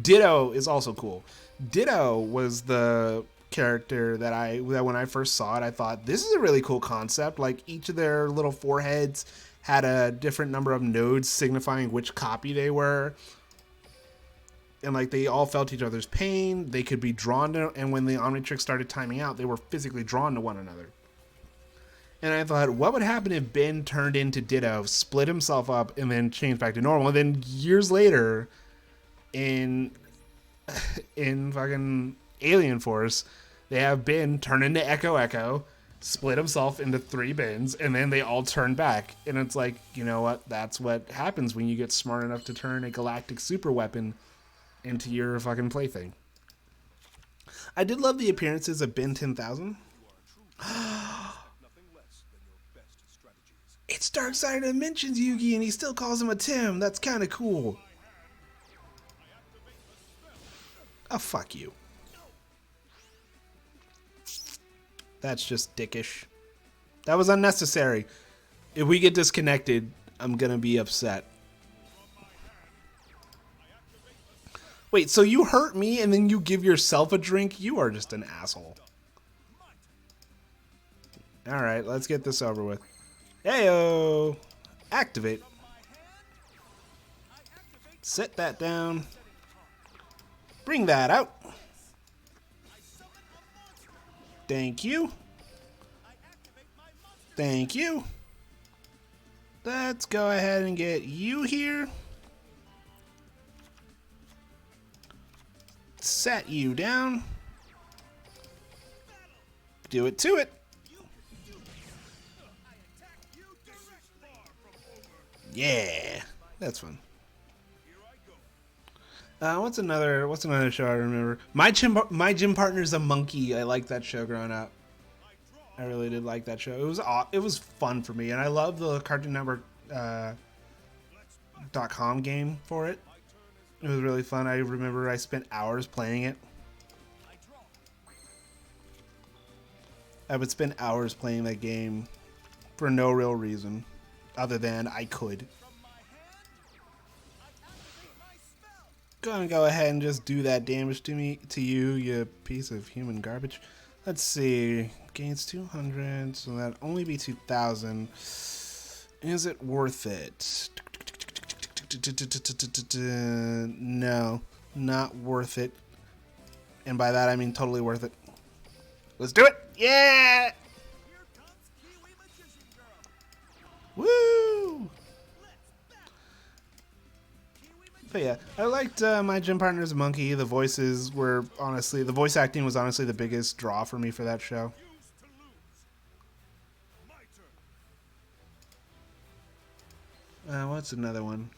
Ditto is also cool. Ditto was the character that when I first saw it, I thought, this is a really cool concept. Like, each of their little foreheads had a different number of nodes signifying which copy they were. And, like, they all felt each other's pain. They could be drawn to, and when the Omnitrix started timing out, they were physically drawn to one another. And I thought, what would happen if Ben turned into Ditto, split himself up, and then changed back to normal? And then years later, in fucking Alien Force, they have Ben turn into Echo Echo, split himself into 3 Bens, and then they all turn back. And it's like, you know what? That's what happens when you get smart enough to turn a galactic super weapon into your fucking plaything. I did love the appearances of Ben 10,000. It's Darksider that mentions Yugi and he still calls him a Tim. That's kind of cool. Oh, fuck you. That's just dickish. That was unnecessary. If we get disconnected, I'm gonna be upset. Wait, so you hurt me and then you give yourself a drink? You are just an asshole. Alright, let's get this over with. Heyo! Activate. Set that down. Bring that out. Thank you. Thank you. Let's go ahead and get you here. Set you down. Do it to it. Yeah, that's fun. What's another show I remember? My gym partner's a monkey. I liked that show growing up. I really did like that show. It was fun for me, and I love the Cartoon Network .com game for it. It was really fun. I remember I spent hours playing it. I would spend hours playing that game for no real reason other than I could. Gonna go ahead and just do that damage to you, you piece of human garbage. Let's see. Gains 200, so that'd only be 2,000. Is it worth it? No, not worth it. And by that I mean totally worth it. Let's do it! Yeah! Woo! But yeah, I liked my gym partner's monkey. The voice acting was honestly the biggest draw for me for that show. What's another one?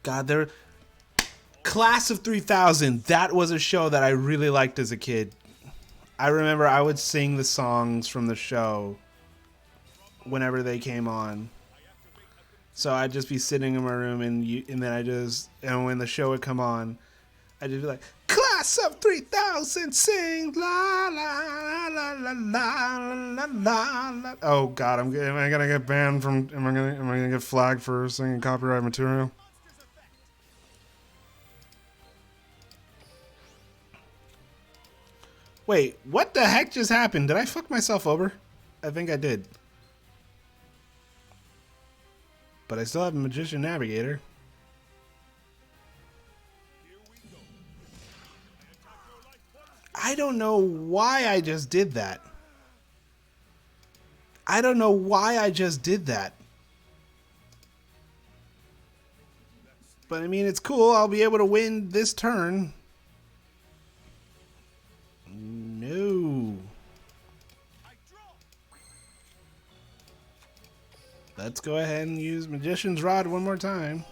God, there. Class of 3000. That was a show that I really liked as a kid. I remember I would sing the songs from the show whenever they came on. So I'd just be sitting in my room and when the show would come on, I'd just be like, Class of 3000, sing la la la la la la la la. Oh God, am I gonna get banned from? Am I gonna get flagged for singing copyright material? Wait, what the heck just happened? Did I fuck myself over? I think I did. But I still have a Magician Navigator. I don't know why I just did that. I don't know why I just did that. But I mean, it's cool. I'll be able to win this turn. No. Let's go ahead and use Magician's Rod one more time.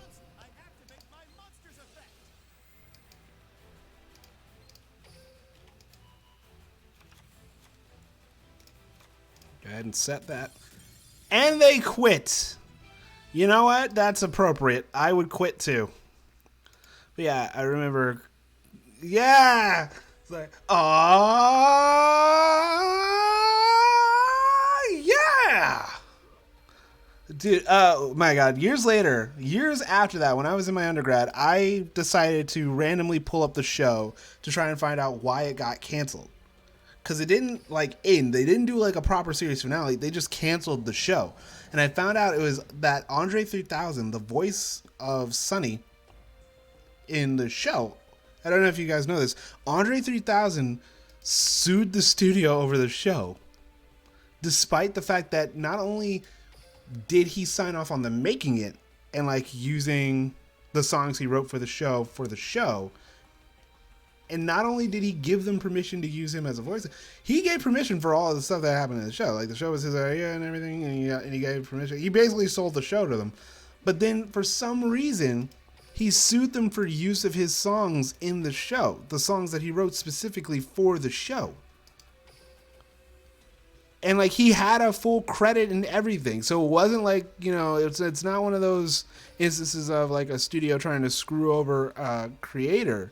Go ahead and set that. And they quit. You know what? That's appropriate. I would quit too. But yeah, I remember. Yeah! It's like, yeah! Dude, oh my God. Years later, years after that, when I was in my undergrad, I decided to randomly pull up the show to try and find out why it got canceled. Because it didn't, like, end. They didn't do, like, a proper series finale. They just canceled the show. And I found out it was that Andre 3000, the voice of Sunny in the show, I don't know if you guys know this, Andre 3000 sued the studio over the show. Despite the fact that not only did he sign off on the making it and, like, using the songs he wrote for the show, and not only did he give them permission to use him as a voice, he gave permission for all of the stuff that happened in the show. Like, the show was his idea and everything, and he gave permission. He basically sold the show to them. But then, for some reason, he sued them for use of his songs in the show. The songs that he wrote specifically for the show. And, like, he had a full credit and everything. So it wasn't like, you know, it's not one of those instances of, like, a studio trying to screw over a creator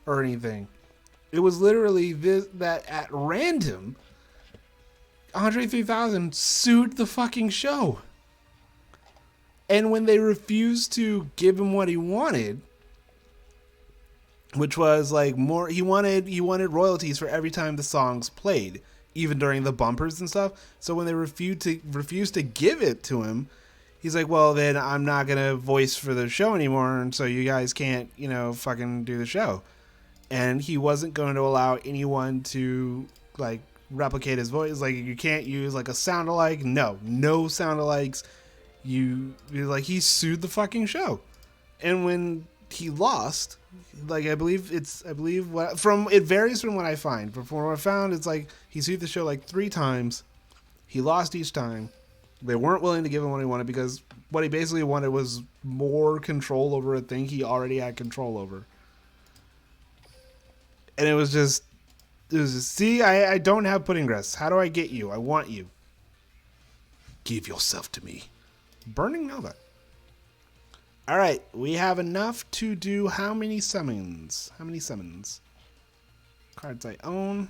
or anything. It was literally that at random, Andre 3000 sued the fucking show. And when they refused to give him what he wanted, which was like more, he wanted royalties for every time the songs played, even during the bumpers and stuff. So when they refused to give it to him, he's like, well, then I'm not gonna voice for the show anymore, and so you guys can't, you know, fucking do the show. And he wasn't going to allow anyone to, like, replicate his voice. Like, you can't use, like, a sound-alike. No sound-alikes. He sued the fucking show. And when he lost, like, it varies from what I find. But from what I found, it's like, he sued the show, like, 3 times. He lost each time. They weren't willing to give him what he wanted because what he basically wanted was more control over a thing he already had control over. And it was just, see, I don't have pudding grass. How do I get you? I want you. Give yourself to me. Burning Nova. All right, we have enough to do how many summons? Cards I own.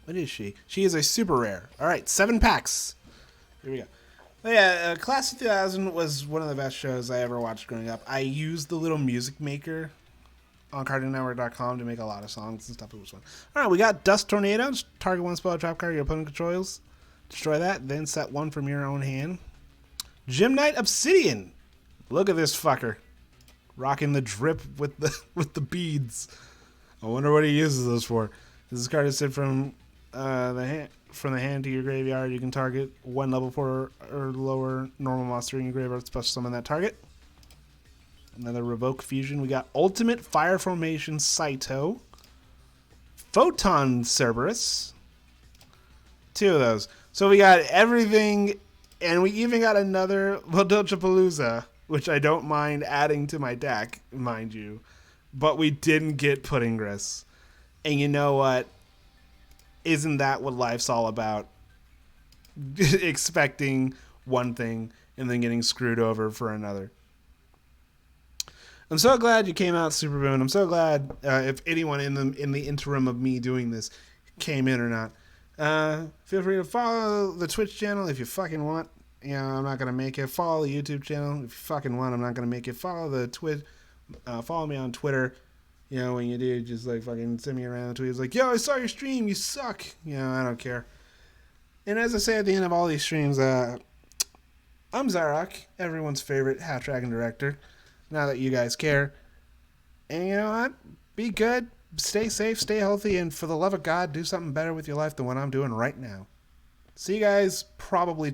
What is she? She is a super rare. All right, 7 packs. Here we go. But yeah, Class of 2000 was one of the best shows I ever watched growing up. I used the little music maker on CartoonNetwork.com to make a lot of songs and stuff. It was fun. All right, we got Dust Tornadoes. Target 1 spell trap card your opponent controls. Destroy that, then set 1 from your own hand. Gymnite Obsidian. Look at this fucker. Rocking the drip with the beads. I wonder what he uses those for. This card is sent from the hand to your graveyard. You can target 1 level 4 or lower normal monster in your graveyard. Special summon that target. Another Revoke Fusion. We got Ultimate Fire Formation Saito. Photon Cerberus. 2 of those. So we got everything, and we even got another Palooza, which I don't mind adding to my deck, mind you. But we didn't get Pudding Grist. And you know what? Isn't that what life's all about? Expecting one thing and then getting screwed over for another. I'm so glad you came out, Super Boon. I'm so glad if anyone in the interim of me doing this came in or not. Feel free to follow the Twitch channel if you fucking want. You know, I'm not gonna make it. Follow the YouTube channel if you fucking want. I'm not gonna make it. Follow the follow me on Twitter. You know, when you do, just like fucking send me around the tweets like, yo, I saw your stream. You suck. You know, I don't care. And as I say at the end of all these streams, I'm Zarok, everyone's favorite Hat Dragon director. Now that you guys care. And you know what? Be good. Stay safe. Stay healthy. And for the love of God, do something better with your life than what I'm doing right now. See you guys probably